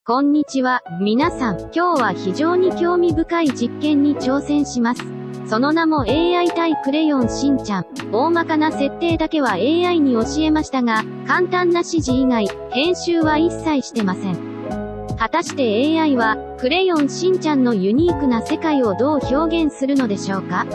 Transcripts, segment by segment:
こんにちは、皆さん。今日は非常に興味深い実験に挑戦します。その名も AI 対クレヨンしんちゃん。大まかな設定だけは AI に教えましたが、簡単な指示以外、編集は一切してません。果たして AI は、クレヨンしんちゃんのユニークな世界をどう表現するのでしょうか？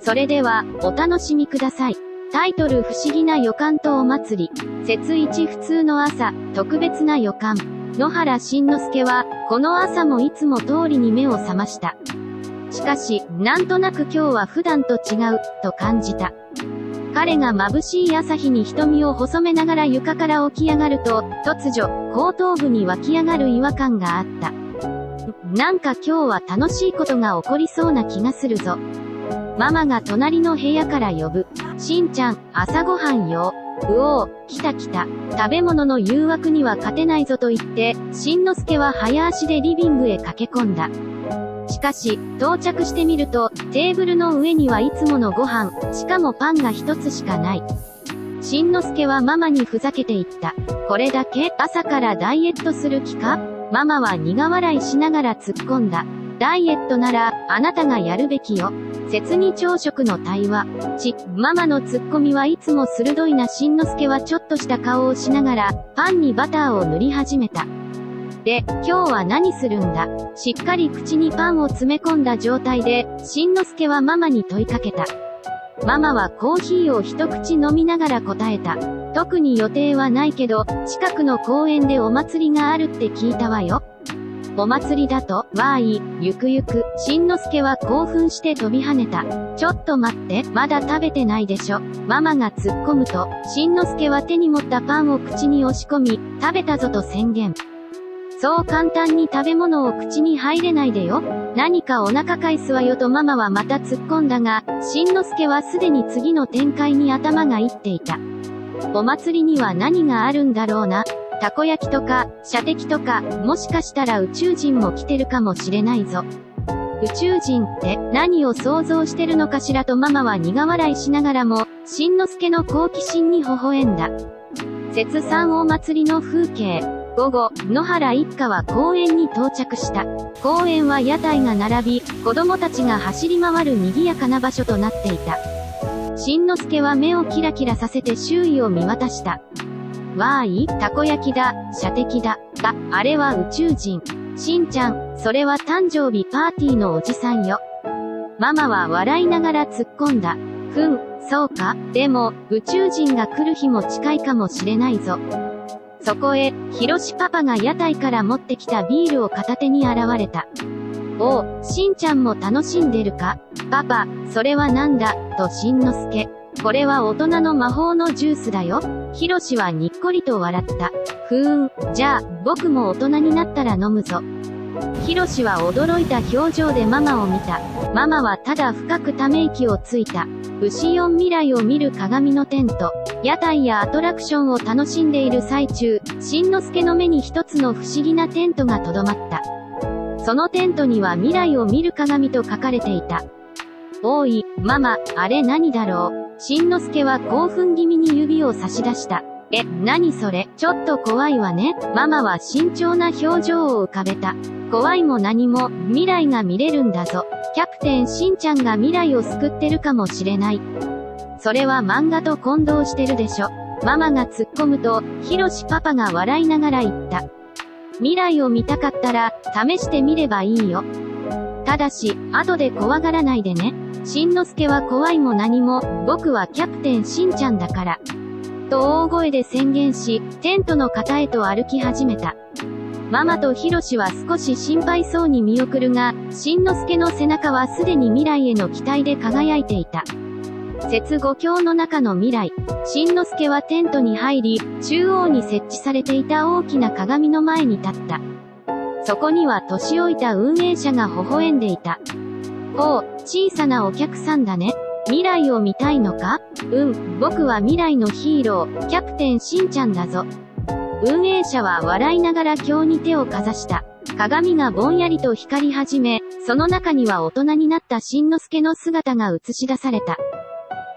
それでは、お楽しみください。タイトル不思議な予感とお祭り。節1普通の朝、特別な予感。野原しんのすけは、この朝もいつも通りに目を覚ました。しかし、なんとなく今日は普段と違う、と感じた。彼が眩しい朝日に瞳を細めながら床から起き上がると、突如、後頭部に湧き上がる違和感があった。なんか今日は楽しいことが起こりそうな気がするぞ。ママが隣の部屋から呼ぶ。しんちゃん、朝ごはんよ。うおー、来た来た。食べ物の誘惑には勝てないぞと言って、しんのすけは早足でリビングへ駆け込んだ。しかし、到着してみると、テーブルの上にはいつものご飯、しかもパンが一つしかない。しんのすけはママにふざけて言った。これだけ？朝からダイエットする気か？ママは苦笑いしながら突っ込んだ。ダイエットなら、あなたがやるべきよ。節に朝食の対話。ママのツッコミはいつも鋭いな。しんのすけはちょっとした顔をしながら、パンにバターを塗り始めた。で、今日は何するんだ？しっかり口にパンを詰め込んだ状態で、しんのすけはママに問いかけた。ママはコーヒーを一口飲みながら答えた。特に予定はないけど、近くの公園でお祭りがあるって聞いたわよ。お祭りだと？わーい、ゆくゆく。しんのすけは興奮して飛び跳ねた。ちょっと待って、まだ食べてないでしょ。ママが突っ込むと、しんのすけは手に持ったパンを口に押し込み、食べたぞと宣言。そう簡単に食べ物を口に入れないでよ。何かお腹返すわよとママはまた突っ込んだが、しんのすけはすでに次の展開に頭がいっていた。お祭りには何があるんだろうな。たこ焼きとか、射的とか、もしかしたら宇宙人も来てるかもしれないぞ。宇宙人って何を想像してるのかしらとママは苦笑いしながらも、しんのすけの好奇心に微笑んだ。節3お祭りの風景。午後、野原一家は公園に到着した。公園は屋台が並び、子供たちが走り回る賑やかな場所となっていた。しんのすけは目をキラキラさせて周囲を見渡した。わーい、たこ焼きだ、射的だ。あれは宇宙人。しんちゃん、それは誕生日パーティーのおじさんよ。ママは笑いながら突っ込んだ。そうか。でも、宇宙人が来る日も近いかもしれないぞ。そこへ、ひろしパパが屋台から持ってきたビールを片手に現れた。おう、しんちゃんも楽しんでるか？パパ、それはなんだ、としんのすけ。これは大人の魔法のジュースだよ。ひろしはにっこりと笑った。じゃあ、僕も大人になったら飲むぞ。ひろしは驚いた表情でママを見た。ママはただ深くため息をついた。牛4未来を見る鏡のテント。屋台やアトラクションを楽しんでいる最中、しんのすけの目に一つの不思議なテントがとどまった。そのテントには未来を見る鏡と書かれていた。おい、ママ、あれ何だろう。しんのすけは興奮気味に指を差し出した。何それ？ちょっと怖いわね。ママは慎重な表情を浮かべた。怖いも何も、未来が見れるんだぞ。キャプテンしんちゃんが未来を救ってるかもしれない。それは漫画と混同してるでしょ。ママが突っ込むと、ひろしパパが笑いながら言った。未来を見たかったら、試してみればいいよ。ただし、後で怖がらないでね。しんのすけは怖いも何も、僕はキャプテンしんちゃんだから。と大声で宣言し、テントの方へと歩き始めた。ママとひろしは少し心配そうに見送るが、しんのすけの背中はすでに未来への期待で輝いていた。節5強の中の未来。しんのすけはテントに入り、中央に設置されていた大きな鏡の前に立った。そこには年老いた運営者が微笑んでいた。おう、小さなお客さんだね。未来を見たいのか？僕は未来のヒーロー、キャプテンしんちゃんだぞ。運営者は笑いながら今日に手をかざした。鏡がぼんやりと光り始め、その中には大人になったしんのすけの姿が映し出された。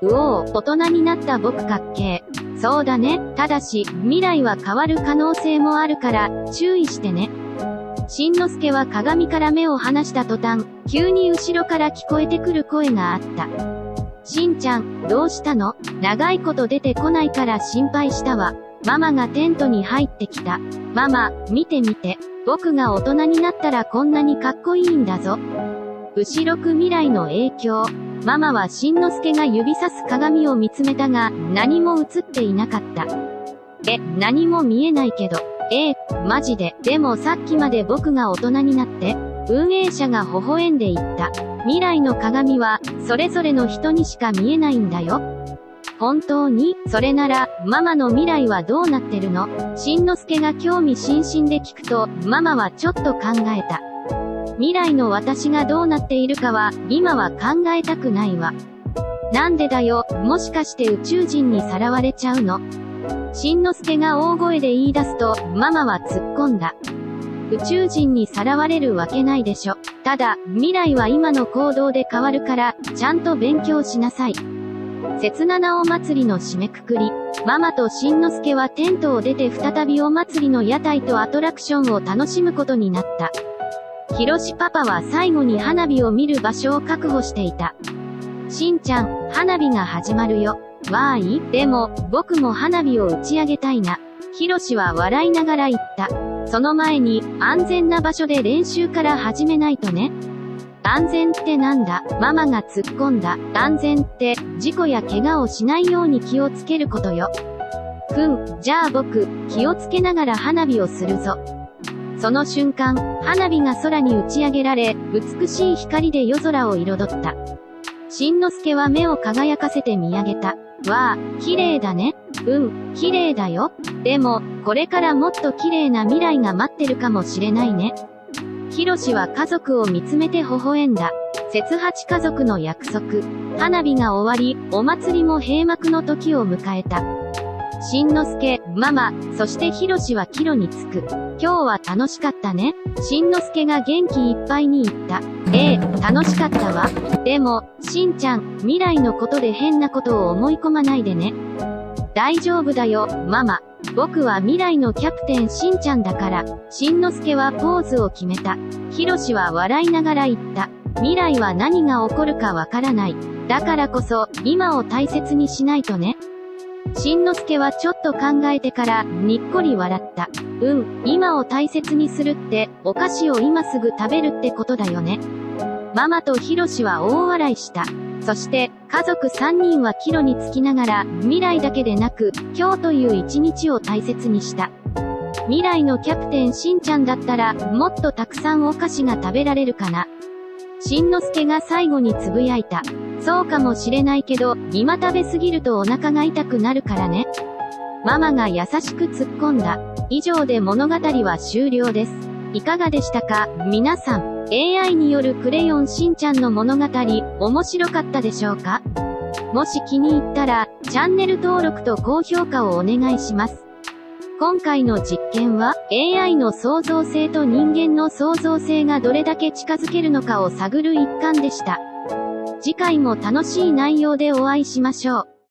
大人になった僕かっけー。そうだね。ただし、未来は変わる可能性もあるから、注意してね。しんのすけは鏡から目を離した途端、急に後ろから聞こえてくる声があった。しんちゃん、どうしたの？長いこと出てこないから心配したわ。ママがテントに入ってきた。ママ、見て見て。僕が大人になったらこんなにかっこいいんだぞ。後ろく未来の影響。ママはしんのすけが指さす鏡を見つめたが、何も映っていなかった。何も見えないけど。マジで。でもさっきまで僕が大人になって、運営者が微笑んで言った。未来の鏡は、それぞれの人にしか見えないんだよ。本当に？それなら、ママの未来はどうなってるの？しんのすけが興味津々で聞くと、ママはちょっと考えた。未来の私がどうなっているかは、今は考えたくないわ。なんでだよ、もしかして宇宙人にさらわれちゃうの？しんのすけが大声で言い出すと、ママは突っ込んだ。宇宙人にさらわれるわけないでしょ。ただ、未来は今の行動で変わるから、ちゃんと勉強しなさい。節七お祭りの締めくくり。ママとしんのすけはテントを出て再びお祭りの屋台とアトラクションを楽しむことになった。ひろしパパは最後に花火を見る場所を確保していた。しんちゃん、花火が始まるよ。わーい。でも、僕も花火を打ち上げたいな。ひろしは笑いながら言った。その前に、安全な場所で練習から始めないとね。安全ってなんだ？ママが突っ込んだ。安全って、事故や怪我をしないように気をつけることよ。じゃあ僕、気をつけながら花火をするぞ。その瞬間、花火が空に打ち上げられ、美しい光で夜空を彩った。しんのすけは目を輝かせて見上げた。わあ、綺麗だね。綺麗だよ。でも、これからもっと綺麗な未来が待ってるかもしれないね。ひろしは家族を見つめて微笑んだ。節八家族の約束。花火が終わり、お祭りも閉幕の時を迎えた。しんのすけ、ママ、そしてひろしは帰路に着く。今日は楽しかったね。しんのすけが元気いっぱいに言った。楽しかったわ。でも、しんちゃん、未来のことで変なことを思い込まないでね。大丈夫だよ、ママ。僕は未来のキャプテンしんちゃんだから。しんのすけはポーズを決めた。ひろしは笑いながら言った。未来は何が起こるかわからない。だからこそ、今を大切にしないとね。しんのすけはちょっと考えてから、にっこり笑った。今を大切にするって、お菓子を今すぐ食べるってことだよね。ママとひろしは大笑いした。そして、家族3人は帰路につきながら、未来だけでなく、今日という一日を大切にした。未来のキャプテンしんちゃんだったら、もっとたくさんお菓子が食べられるかな。しんのすけが最後につぶやいた。そうかもしれないけど、今食べすぎるとお腹が痛くなるからね。ママが優しく突っ込んだ。以上で物語は終了です。いかがでしたか？皆さん、AI によるクレヨンしんちゃんの物語、面白かったでしょうか？もし気に入ったら、チャンネル登録と高評価をお願いします。今回の実験は、AI の創造性と人間の創造性がどれだけ近づけるのかを探る一環でした。次回も楽しい内容でお会いしましょう。